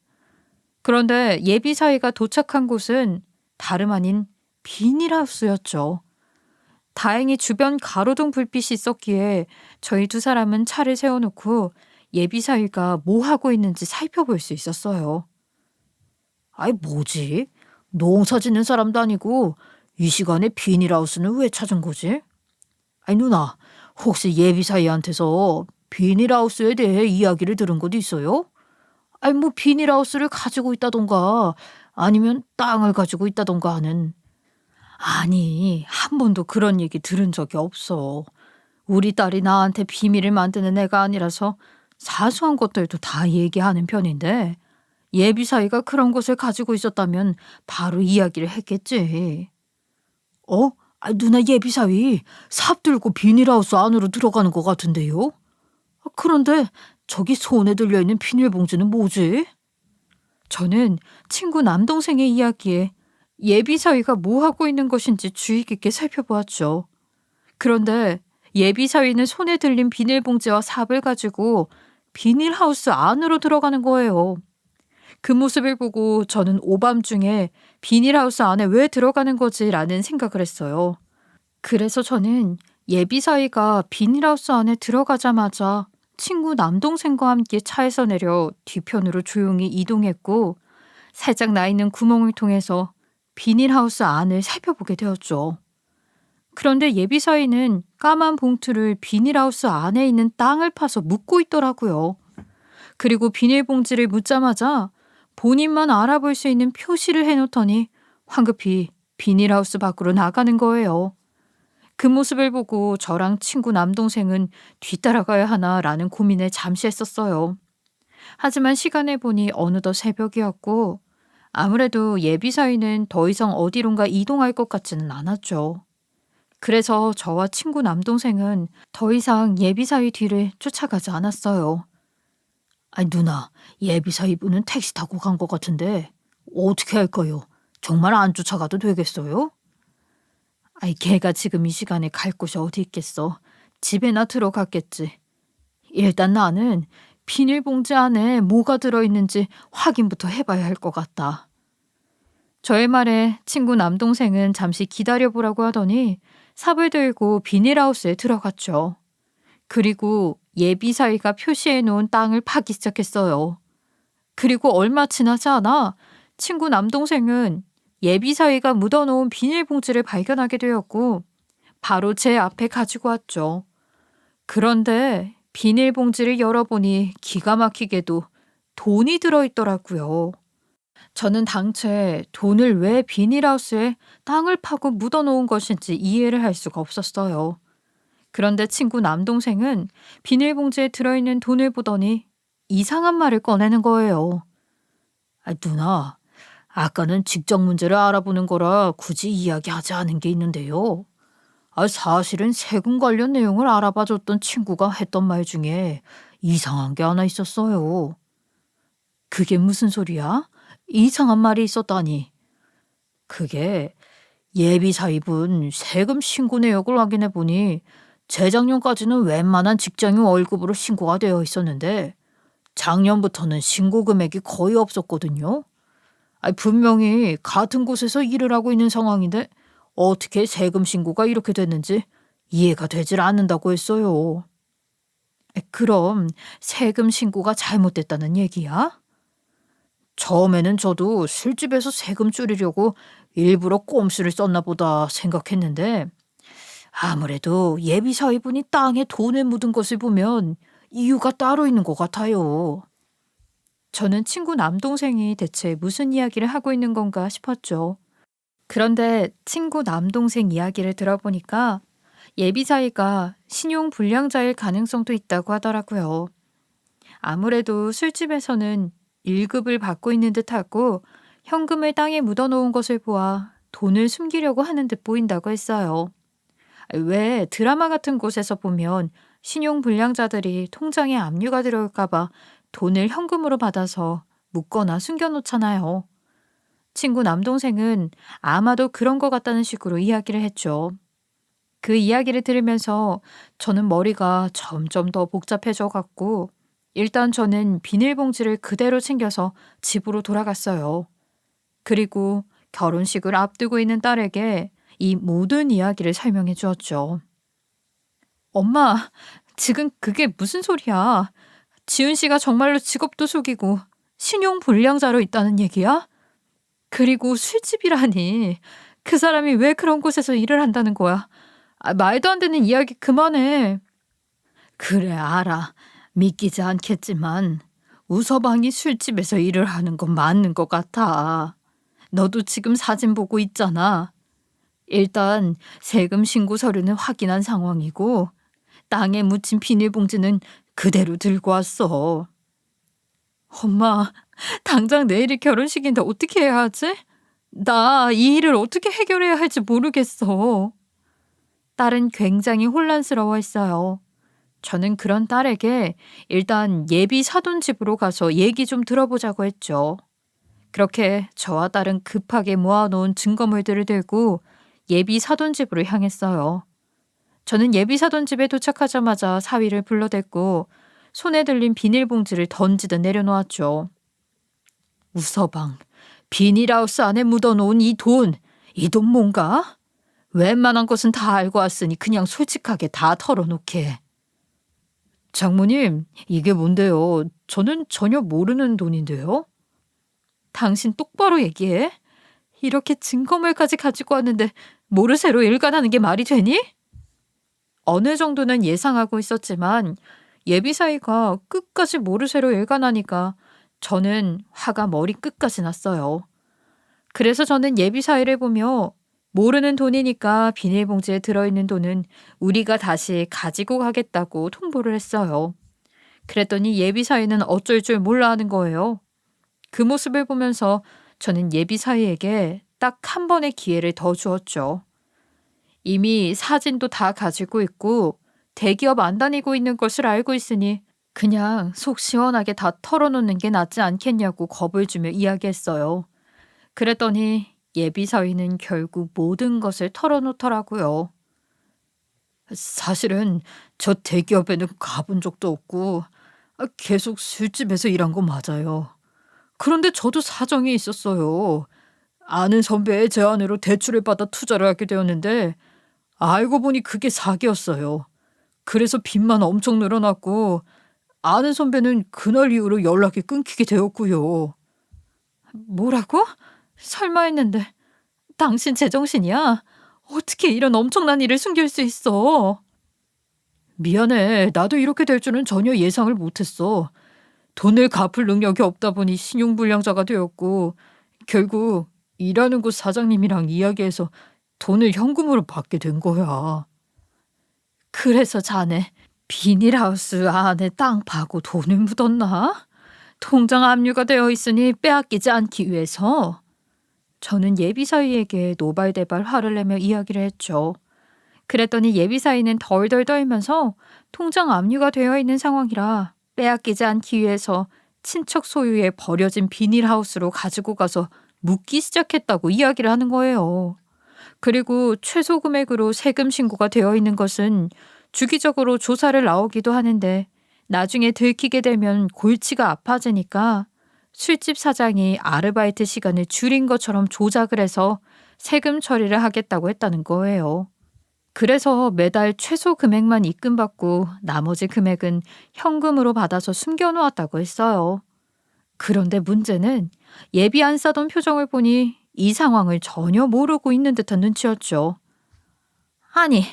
그런데 예비 사위가 도착한 곳은 다름 아닌 비닐하우스였죠. 다행히 주변 가로등 불빛이 있었기에 저희 두 사람은 차를 세워놓고 예비 사위가 뭐 하고 있는지 살펴볼 수 있었어요. 아이, 뭐지? 농사 짓는 사람도 아니고 이 시간에 비닐하우스는 왜 찾은 거지? 아이, 누나, 혹시 예비 사위한테서 비닐하우스에 대해 이야기를 들은 것도 있어요? 아이, 뭐 비닐하우스를 가지고 있다던가 아니면 땅을 가지고 있다던가 하는. 아니, 한 번도 그런 얘기 들은 적이 없어. 우리 딸이 나한테 비밀을 만드는 애가 아니라서 사소한 것들도 다 얘기하는 편인데 예비사위가 그런 것을 가지고 있었다면 바로 이야기를 했겠지. 어? 누나 예비사위 삽 들고 비닐하우스 안으로 들어가는 것 같은데요? 그런데 저기 손에 들려있는 비닐봉지는 뭐지? 저는 친구 남동생의 이야기에 예비사위가 뭐 하고 있는 것인지 주의 깊게 살펴보았죠. 그런데 예비사위는 손에 들린 비닐봉지와 삽을 가지고 비닐하우스 안으로 들어가는 거예요. 그 모습을 보고 저는 오밤중에 비닐하우스 안에 왜 들어가는 거지라는 생각을 했어요. 그래서 저는 예비사위가 비닐하우스 안에 들어가자마자 친구 남동생과 함께 차에서 내려 뒤편으로 조용히 이동했고 살짝 나 있는 구멍을 통해서 비닐하우스 안을 살펴보게 되었죠. 그런데 예비사위는 까만 봉투를 비닐하우스 안에 있는 땅을 파서 묻고 있더라고요. 그리고 비닐봉지를 묻자마자 본인만 알아볼 수 있는 표시를 해놓더니 황급히 비닐하우스 밖으로 나가는 거예요. 그 모습을 보고 저랑 친구 남동생은 뒤따라가야 하나라는 고민을 잠시 했었어요. 하지만 시간을 보니 어느덧 새벽이었고 아무래도 예비사위는 더 이상 어디론가 이동할 것 같지는 않았죠. 그래서 저와 친구 남동생은 더 이상 예비사위 뒤를 쫓아가지 않았어요. 누나, 예비사위분은 택시 타고 간 것 같은데 어떻게 할까요? 정말 안 쫓아가도 되겠어요? 걔가 지금 이 시간에 갈 곳이 어디 있겠어. 집에나 들어갔겠지. 일단 나는 비닐봉지 안에 뭐가 들어있는지 확인부터 해봐야 할 것 같다. 저의 말에 친구 남동생은 잠시 기다려보라고 하더니 삽을 들고 비닐하우스에 들어갔죠. 그리고 예비사위가 표시해 놓은 땅을 파기 시작했어요. 그리고 얼마 지나지 않아 친구 남동생은 예비사위가 묻어놓은 비닐봉지를 발견하게 되었고 바로 제 앞에 가지고 왔죠. 그런데 비닐봉지를 열어보니 기가 막히게도 돈이 들어있더라고요. 저는 당최 돈을 왜 비닐하우스에 땅을 파고 묻어놓은 것인지 이해를 할 수가 없었어요. 그런데 친구 남동생은 비닐봉지에 들어있는 돈을 보더니 이상한 말을 꺼내는 거예요. 누나, 아까는 직접 문제를 알아보는 거라 굳이 이야기하지 않은 게 있는데요. 사실은 세금 관련 내용을 알아봐줬던 친구가 했던 말 중에 이상한 게 하나 있었어요. 그게 무슨 소리야? 이상한 말이 있었다니. 그게 예비사위분 세금 신고 내역을 확인해 보니 재작년까지는 웬만한 직장인 월급으로 신고가 되어 있었는데 작년부터는 신고 금액이 거의 없었거든요. 분명히 같은 곳에서 일을 하고 있는 상황인데 어떻게 세금 신고가 이렇게 됐는지 이해가 되질 않는다고 했어요. 그럼 세금 신고가 잘못됐다는 얘기야? 처음에는 저도 술집에서 세금 줄이려고 일부러 꼼수를 썼나 보다 생각했는데 아무래도 예비사위분이 땅에 돈을 묻은 것을 보면 이유가 따로 있는 것 같아요. 저는 친구 남동생이 대체 무슨 이야기를 하고 있는 건가 싶었죠. 그런데 친구 남동생 이야기를 들어보니까 예비사위가 신용불량자일 가능성도 있다고 하더라고요. 아무래도 술집에서는 1급을 받고 있는 듯하고 현금을 땅에 묻어놓은 것을 보아 돈을 숨기려고 하는 듯 보인다고 했어요. 왜 드라마 같은 곳에서 보면 신용불량자들이 통장에 압류가 들어올까봐 돈을 현금으로 받아서 묻거나 숨겨놓잖아요. 친구 남동생은 아마도 그런 것 같다는 식으로 이야기를 했죠. 그 이야기를 들으면서 저는 머리가 점점 더 복잡해져 갔고 일단 저는 비닐봉지를 그대로 챙겨서 집으로 돌아갔어요. 그리고 결혼식을 앞두고 있는 딸에게 이 모든 이야기를 설명해 주었죠. 엄마, 지금 그게 무슨 소리야? 지훈 씨가 정말로 직업도 속이고 신용불량자로 있다는 얘기야? 그리고 술집이라니. 그 사람이 왜 그런 곳에서 일을 한다는 거야? 말도 안 되는 이야기 그만해. 그래, 알아. 믿기지 않겠지만 우서방이 술집에서 일을 하는 건 맞는 것 같아. 너도 지금 사진 보고 있잖아. 일단 세금 신고 서류는 확인한 상황이고 땅에 묻힌 비닐봉지는 그대로 들고 왔어. 엄마, 당장 내일이 결혼식인데 어떻게 해야 하지? 나 이 일을 어떻게 해결해야 할지 모르겠어. 딸은 굉장히 혼란스러워했어요. 저는 그런 딸에게 일단 예비 사돈집으로 가서 얘기 좀 들어보자고 했죠. 그렇게 저와 딸은 급하게 모아놓은 증거물들을 들고 예비 사돈집으로 향했어요. 저는 예비 사돈집에 도착하자마자 사위를 불러댔고 손에 들린 비닐봉지를 던지듯 내려놓았죠. 우서방, 비닐하우스 안에 묻어놓은 이 돈 뭔가? 웬만한 것은 다 알고 왔으니 그냥 솔직하게 다 털어놓게. 장모님, 이게 뭔데요? 저는 전혀 모르는 돈인데요. 당신 똑바로 얘기해. 이렇게 증거물까지 가지고 왔는데 모르쇠로 일관하는 게 말이 되니? 어느 정도는 예상하고 있었지만 예비사위가 끝까지 모르쇠로 일관하니까 저는 화가 머리끝까지 났어요. 그래서 저는 예비사위를 보며 모르는 돈이니까 비닐봉지에 들어있는 돈은 우리가 다시 가지고 가겠다고 통보를 했어요. 그랬더니 예비사위는 어쩔 줄 몰라 하는 거예요. 그 모습을 보면서 저는 예비사위에게 딱 한 번의 기회를 더 주었죠. 이미 사진도 다 가지고 있고 대기업 안 다니고 있는 것을 알고 있으니 그냥 속 시원하게 다 털어놓는 게 낫지 않겠냐고 겁을 주며 이야기했어요. 그랬더니 예비사위는 결국 모든 것을 털어놓더라고요. 사실은 저 대기업에는 가본 적도 없고 계속 술집에서 일한 거 맞아요. 그런데 저도 사정이 있었어요. 아는 선배의 제안으로 대출을 받아 투자를 하게 되었는데 알고 보니 그게 사기였어요. 그래서 빚만 엄청 늘어났고 아는 선배는 그날 이후로 연락이 끊기게 되었고요. 뭐라고? 설마 했는데 당신 제정신이야? 어떻게 이런 엄청난 일을 숨길 수 있어? 미안해. 나도 이렇게 될 줄은 전혀 예상을 못했어. 돈을 갚을 능력이 없다 보니 신용불량자가 되었고 결국 일하는 곳 사장님이랑 이야기해서 돈을 현금으로 받게 된 거야. 그래서 자네 비닐하우스 안에 땅 파고 돈을 묻었나? 통장 압류가 되어 있으니 빼앗기지 않기 위해서. 저는 예비사위에게 노발대발 화를 내며 이야기를 했죠. 그랬더니 예비사위는 덜덜 떨면서 통장 압류가 되어 있는 상황이라 빼앗기지 않기 위해서 친척 소유의 버려진 비닐하우스로 가지고 가서 묻기 시작했다고 이야기를 하는 거예요. 그리고 최소 금액으로 세금 신고가 되어 있는 것은 주기적으로 조사를 나오기도 하는데 나중에 들키게 되면 골치가 아파지니까 술집 사장이 아르바이트 시간을 줄인 것처럼 조작을 해서 세금 처리를 하겠다고 했다는 거예요. 그래서 매달 최소 금액만 입금받고 나머지 금액은 현금으로 받아서 숨겨놓았다고 했어요. 그런데 문제는 예비 안 싸던 표정을 보니 이 상황을 전혀 모르고 있는 듯한 눈치였죠. 아니,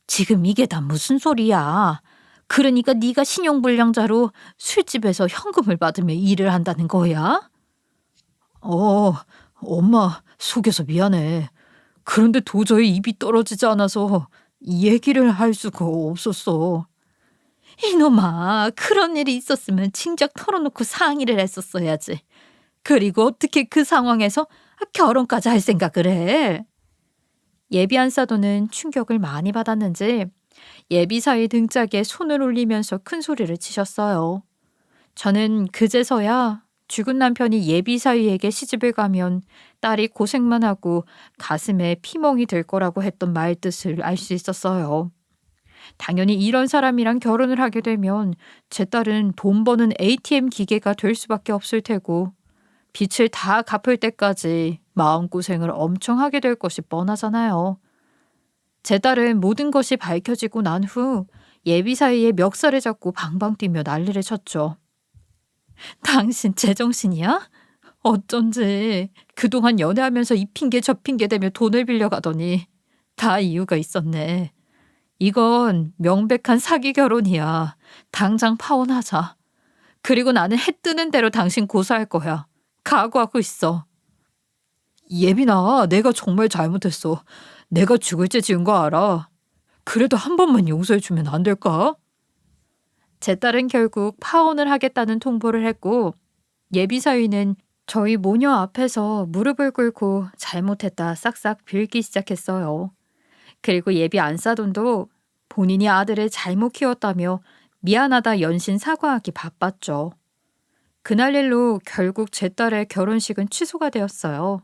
지금 이게 다 무슨 소리야? 그러니까 네가 신용불량자로 술집에서 현금을 받으며 일을 한다는 거야? 엄마 속여서 미안해. 그런데 도저히 입이 떨어지지 않아서 이 얘기를 할 수가 없었어. 이놈아, 그런 일이 있었으면 진작 털어놓고 상의를 했었어야지. 그리고 어떻게 그 상황에서 결혼까지 할 생각을 해? 예비 안 싸도는 충격을 많이 받았는지 예비사위 등짝에 손을 올리면서 큰 소리를 치셨어요. 저는 그제서야 죽은 남편이 예비사위에게 시집을 가면 딸이 고생만 하고 가슴에 피멍이 될 거라고 했던 말뜻을 알 수 있었어요. 당연히 이런 사람이랑 결혼을 하게 되면 제 딸은 돈 버는 ATM 기계가 될 수밖에 없을 테고 빚을 다 갚을 때까지 마음고생을 엄청 하게 될 것이 뻔하잖아요. 제 딸은 모든 것이 밝혀지고 난 후 예비사위의 멱살을 잡고 방방 뛰며 난리를 쳤죠. 당신 제정신이야? 어쩐지 그동안 연애하면서 이 핑계 저 핑계 대며 돈을 빌려가더니 다 이유가 있었네. 이건 명백한 사기 결혼이야. 당장 파혼하자. 그리고 나는 해 뜨는 대로 당신 고소할 거야. 각오하고 있어. 예빈아, 내가 정말 잘못했어. 내가 죽을 죄 지은 거 알아. 그래도 한 번만 용서해주면 안 될까? 제 딸은 결국 파혼을 하겠다는 통보를 했고 예비사위는 저희 모녀 앞에서 무릎을 꿇고 잘못했다 싹싹 빌기 시작했어요. 그리고 예비 안사돈도 본인이 아들을 잘못 키웠다며 미안하다 연신 사과하기 바빴죠. 그날 일로 결국 제 딸의 결혼식은 취소가 되었어요.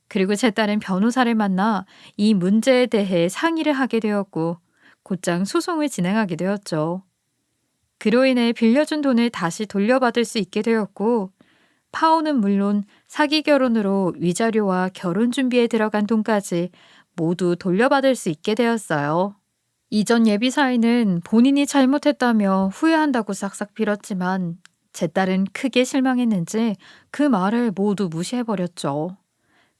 그리고 제 딸은 변호사를 만나 이 문제에 대해 상의를 하게 되었고 곧장 소송을 진행하게 되었죠. 그로 인해 빌려준 돈을 다시 돌려받을 수 있게 되었고 파혼은 물론 사기 결혼으로 위자료와 결혼 준비에 들어간 돈까지 모두 돌려받을 수 있게 되었어요. 이전 예비사위는 본인이 잘못했다며 후회한다고 싹싹 빌었지만 제 딸은 크게 실망했는지 그 말을 모두 무시해버렸죠.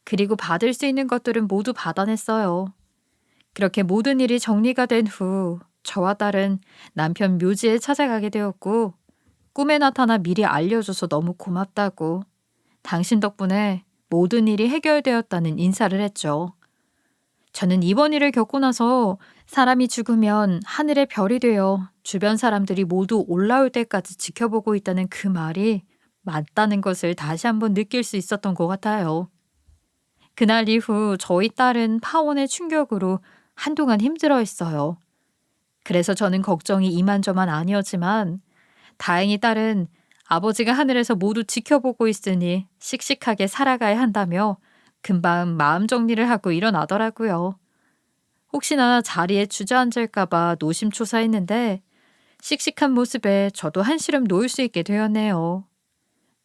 그리고 받을 수 있는 것들은 모두 받아냈어요. 그렇게 모든 일이 정리가 된 후 저와 딸은 남편 묘지에 찾아가게 되었고 꿈에 나타나 미리 알려줘서 너무 고맙다고 당신 덕분에 모든 일이 해결되었다는 인사를 했죠. 저는 이번 일을 겪고 나서 사람이 죽으면 하늘의 별이 되어 주변 사람들이 모두 올라올 때까지 지켜보고 있다는 그 말이 맞다는 것을 다시 한번 느낄 수 있었던 것 같아요. 그날 이후 저희 딸은 파혼의 충격으로 한동안 힘들어했어요. 그래서 저는 걱정이 이만저만 아니었지만 다행히 딸은 아버지가 하늘에서 모두 지켜보고 있으니 씩씩하게 살아가야 한다며 금방 마음 정리를 하고 일어나더라고요. 혹시나 자리에 주저앉을까봐 노심초사했는데 씩씩한 모습에 저도 한시름 놓을 수 있게 되었네요.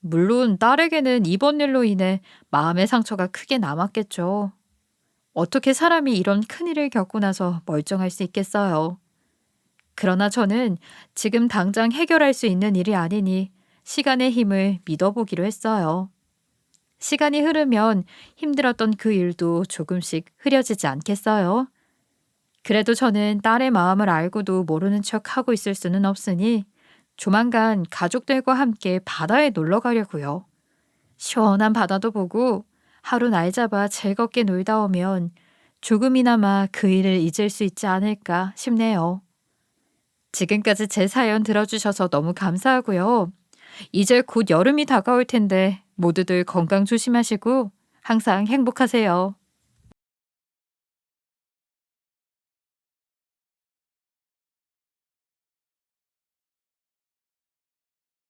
물론 딸에게는 이번 일로 인해 마음의 상처가 크게 남았겠죠. 어떻게 사람이 이런 큰일을 겪고 나서 멀쩡할 수 있겠어요. 그러나 저는 지금 당장 해결할 수 있는 일이 아니니 시간의 힘을 믿어보기로 했어요. 시간이 흐르면 힘들었던 그 일도 조금씩 흐려지지 않겠어요? 그래도 저는 딸의 마음을 알고도 모르는 척 하고 있을 수는 없으니 조만간 가족들과 함께 바다에 놀러 가려고요. 시원한 바다도 보고 하루 날 잡아 즐겁게 놀다 오면 조금이나마 그 일을 잊을 수 있지 않을까 싶네요. 지금까지 제 사연 들어주셔서 너무 감사하고요. 이제 곧 여름이 다가올 텐데 모두들 건강 조심하시고 항상 행복하세요.